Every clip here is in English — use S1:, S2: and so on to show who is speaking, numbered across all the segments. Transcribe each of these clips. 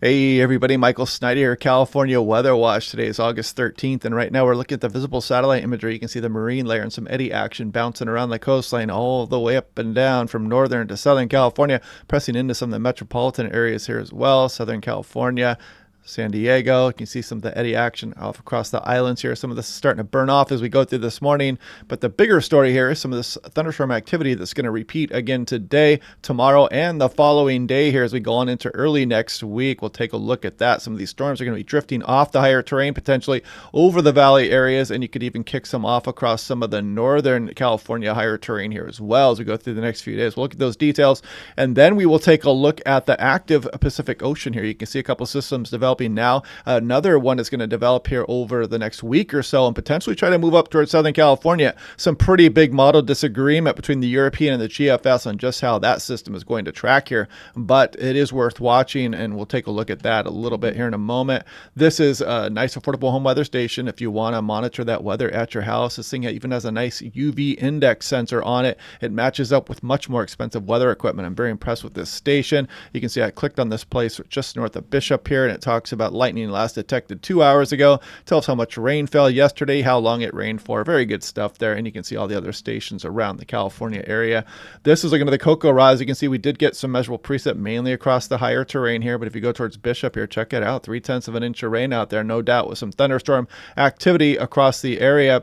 S1: Hey everybody, Michael Snyder here, California Weather Watch. Today is August 13th, and right now we're looking at the visible satellite imagery. You can see the marine layer and some eddy action bouncing around the coastline all the way up and down from northern to southern California, pressing into some of the metropolitan areas here as well. Southern California, San Diego. You can see some of the eddy action off across the islands here. Some of this is starting to burn off as we go through this morning. But the bigger story here is some of this thunderstorm activity that's going to repeat again today, tomorrow, and the following day here as we go on into early next week. We'll take a look at that. Some of these storms are going to be drifting off the higher terrain, potentially over the valley areas, and you could even kick some off across some of the northern California higher terrain here as well as we go through the next few days. We'll look at those details, and then we will take a look at the active Pacific Ocean here. You can see a couple systems developing now. Another one is going to develop here over the next week or so and potentially try to move up towards Southern California. Some pretty big model disagreement between the European and the GFS on just how that system is going to track here, but it is worth watching, and we'll take a look at that a little bit here in a moment. This is a nice affordable home weather station if you want to monitor that weather at your house. This thing even has a nice UV index sensor on it. It matches up with much more expensive weather equipment. I'm very impressed with this station. You can see I clicked on this place just north of Bishop here, and it talks about lightning last detected 2 hours ago. Tells how much rain fell yesterday, how long it rained for. Very good stuff there. And you can see all the other stations around the California area. This is looking at the Cocoa Rise. You can see we did get some measurable precip mainly across the higher terrain here. But if you go towards Bishop here, check it out. 0.3 of an inch of rain out there, no doubt, with some thunderstorm activity across the area.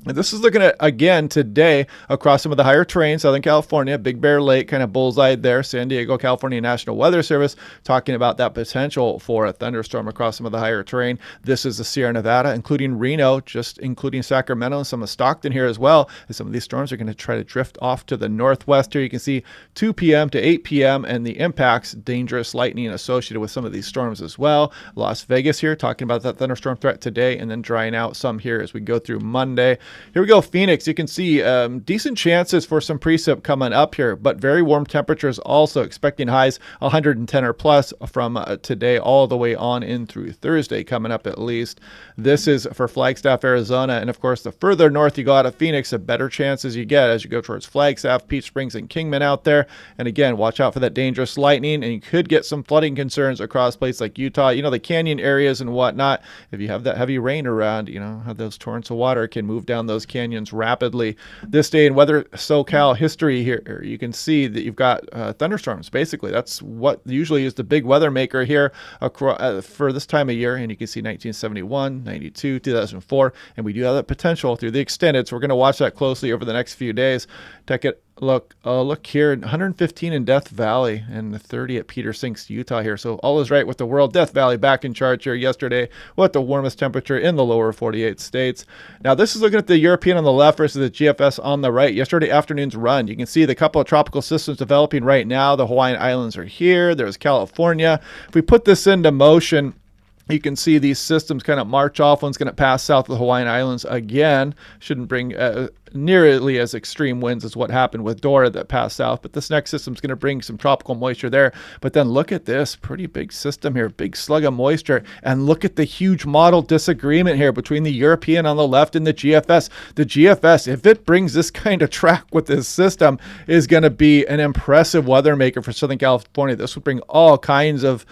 S1: And this is looking at, again, today across some of the higher terrain, Southern California, Big Bear Lake, kind of bullseye there. San Diego, California National Weather Service talking about that potential for a thunderstorm across some of the higher terrain. This is the Sierra Nevada, including Reno, just including Sacramento and some of Stockton here as well. And some of these storms are going to try to drift off to the northwest here. You can see 2 p.m. to 8 p.m. and the impacts, dangerous lightning associated with some of these storms as well. Las Vegas here talking about that thunderstorm threat today and then drying out some here as we go through Monday. Here we go, Phoenix. You can see decent chances for some precip coming up here, but very warm temperatures also, expecting highs 110 or plus from today all the way on in through Thursday coming up at least. This is for Flagstaff, Arizona, and of course the further north you go out of Phoenix, the better chances you get as you go towards Flagstaff, Peach Springs, and Kingman out there. And again, watch out for that dangerous lightning, and you could get some flooding concerns across places like Utah, the canyon areas and whatnot. If you have that heavy rain around, how those torrents of water can move down those canyons rapidly. This day in weather SoCal history here, you can see that you've got thunderstorms. Basically, that's what usually is the big weather maker here for this time of year. And you can see 1971, 92, 2004, and we do have that potential through the extended. So we're going to watch that closely over the next few days. Take it. Look here, 115 in Death Valley and 30 at Peter Sinks, Utah here. So all is right with the world. Death Valley back in charge here yesterday with the warmest temperature in the lower 48 states. Now this is looking at the European on the left versus the GFS on the right. Yesterday afternoon's run. You can see the couple of tropical systems developing right now. The Hawaiian Islands are here. There's California. If we put this into motion, you can see these systems kind of march off. One's going to pass south of the Hawaiian Islands again. Shouldn't bring nearly as extreme winds as what happened with Dora that passed south. But this next system is going to bring some tropical moisture there. But then look at this pretty big system here, big slug of moisture. And look at the huge model disagreement here between the European on the left and the GFS. The GFS, if it brings this kind of track with this system, is going to be an impressive weather maker for Southern California. This would bring all kinds of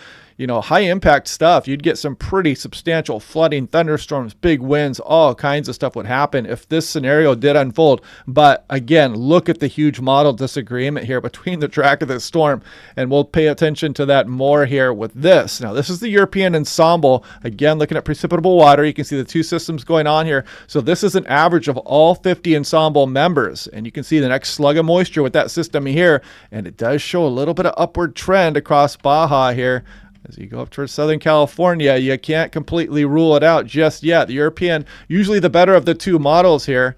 S1: high impact stuff. You'd get some pretty substantial flooding, thunderstorms, big winds, all kinds of stuff would happen if this scenario did unfold. But again, look at the huge model disagreement here between the track of this storm, and we'll pay attention to that more here with this. Now, this is the European ensemble. Again, looking at precipitable water, you can see the two systems going on here. So this is an average of all 50 ensemble members, and you can see the next slug of moisture with that system here, and it does show a little bit of upward trend across Baja here. As you go up towards Southern California, you can't completely rule it out just yet. The European, usually the better of the two models here.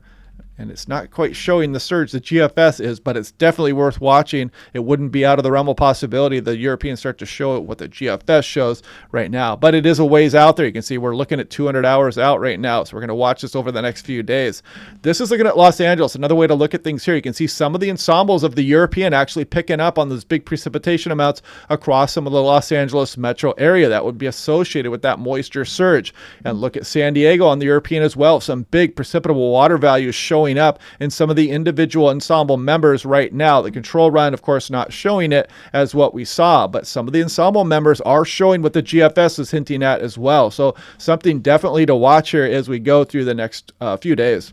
S1: And it's not quite showing the surge the GFS is, but it's definitely worth watching. It wouldn't be out of the realm of possibility the Europeans start to show what the GFS shows right now. But it is a ways out there. You can see we're looking at 200 hours out right now. So we're going to watch this over the next few days. This is looking at Los Angeles. Another way to look at things here. You can see some of the ensembles of the European actually picking up on those big precipitation amounts across some of the Los Angeles metro area that would be associated with that moisture surge. And look at San Diego on the European as well. Some big precipitable water values showing showing up in some of the individual ensemble members right now. The control run, of course, not showing it as what we saw, but some of the ensemble members are showing what the GFS is hinting at as well. So something definitely to watch here as we go through the next few days.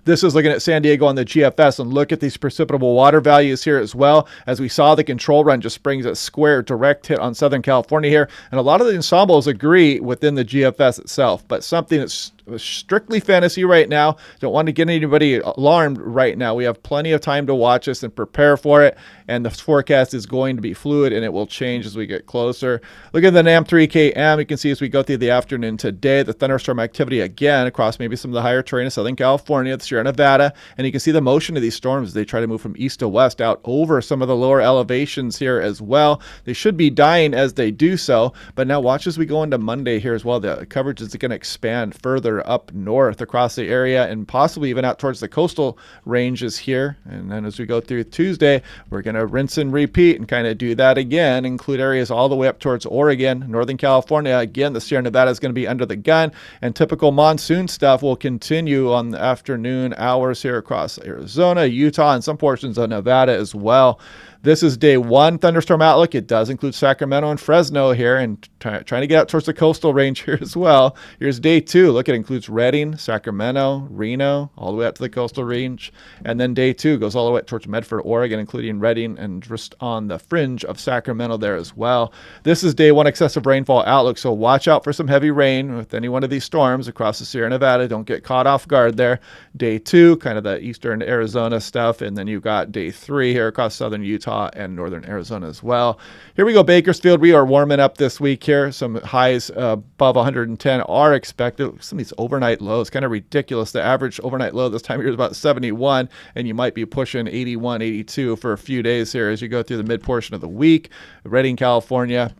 S1: This is looking at San Diego on the GFS, and look at these precipitable water values here as well. As we saw, the control run just brings a square direct hit on Southern California here. And a lot of the ensembles agree within the GFS itself, but something that's strictly fantasy right now. Don't want to get anybody alarmed right now. We have plenty of time to watch this and prepare for it. And the forecast is going to be fluid, and it will change as we get closer. Look at the NAM3KM. You can see as we go through the afternoon today, the thunderstorm activity again across maybe some of the higher terrain of Southern California, the Sierra Nevada. And you can see the motion of these storms as they try to move from east to west out over some of the lower elevations here as well. They should be dying as they do so. But now watch as we go into Monday here as well. The coverage is going to expand further up north across the area and possibly even out towards the coastal ranges here. And then as we go through Tuesday, we're going to rinse and repeat and kind of do that again, include areas all the way up towards Oregon, Northern California. Again, the Sierra Nevada is going to be under the gun, and typical monsoon stuff will continue on the afternoon hours here across Arizona, Utah, and some portions of Nevada as well. This is day one thunderstorm outlook. It does include Sacramento and Fresno here, and trying to get out towards the coastal range here as well. Here's day two. Look, it includes Redding, Sacramento, Reno, all the way out to the coastal range. And then day two goes all the way up towards Medford, Oregon, including Redding and just on the fringe of Sacramento there as well. This is day one excessive rainfall outlook, so watch out for some heavy rain with any one of these storms across the Sierra Nevada. Don't get caught off guard there. Day two, kind of the eastern Arizona stuff, and then you've got day three here across southern Utah and northern Arizona as well. Here we go, Bakersfield. We are warming up this week here. Some highs above 110 are expected. Some of these overnight lows, kind of ridiculous. The average overnight low this time of year is about 71, and you might be pushing 81, 82 for a few days here as you go through the mid portion of the week. Redding, California,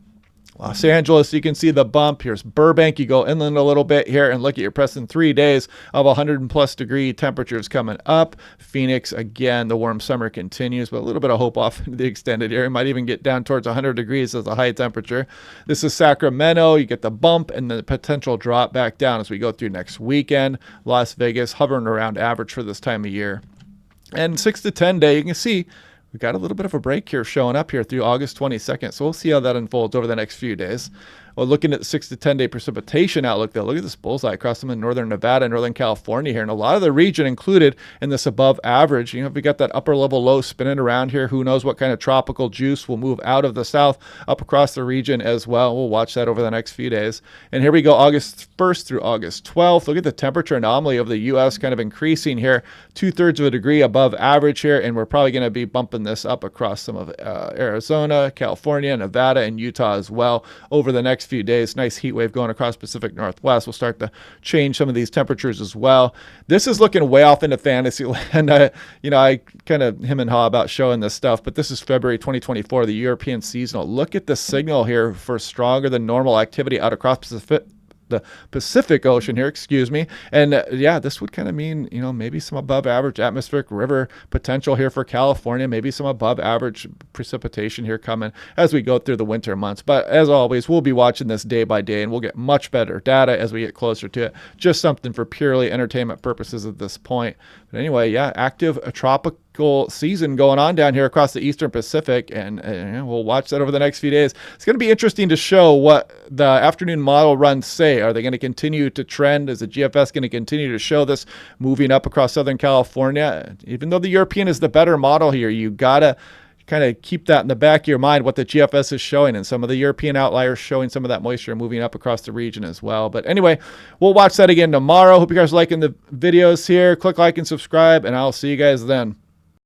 S1: Los Angeles, you can see the bump. Here's Burbank. You go inland a little bit here and look at your pressing 3 days of 100+ degree temperatures coming up. Phoenix, again, the warm summer continues, but a little bit of hope off into the extended area. Might even get down towards 100 degrees as a high temperature. This is Sacramento. You get the bump and the potential drop back down as we go through next weekend. Las Vegas hovering around average for this time of year. And 6 to 10 day, you can see we got a little bit of a break here showing up here through August 22nd. So we'll see how that unfolds over the next few days. Well, looking at the 6 to 10 day precipitation outlook, though, look at this bullseye across some of northern Nevada and northern California here. And a lot of the region included in this above average. You know, if we got that upper level low spinning around here, who knows what kind of tropical juice will move out of the south up across the region as well. We'll watch that over the next few days. And here we go, August 1st through August 12th. Look at the temperature anomaly of the U.S. kind of increasing here, 2/3 of a degree above average here. And we're probably going to be bumping this up across some of Arizona, California, Nevada, and Utah as well over the next few days. Nice heat wave going across Pacific Northwest. We'll start to change some of these temperatures as well. This is looking way off into fantasy land. I kind of him and haw about showing this stuff, but this is February 2024, the European seasonal. Look at the signal here for stronger than normal activity out across the Pacific Ocean here, and yeah, this would kind of mean, maybe some above average atmospheric river potential here for California, maybe some above average precipitation here coming as we go through the winter months. But as always, we'll be watching this day by day, and we'll get much better data as we get closer to it. Just something for purely entertainment purposes at this point. But anyway, yeah, active tropical season going on down here across the eastern Pacific, and we'll watch that over the next few days. It's going to be interesting to show what the afternoon model runs say. Are they going to continue to trend? Is the GFS going to continue to show this moving up across Southern California? Even though the European is the better model here, you got to kind of keep that in the back of your mind, what the GFS is showing, and some of the European outliers showing some of that moisture moving up across the region as well. But anyway, we'll watch that again tomorrow. Hope you guys are liking the videos here. Click like and subscribe, and I'll see you guys then.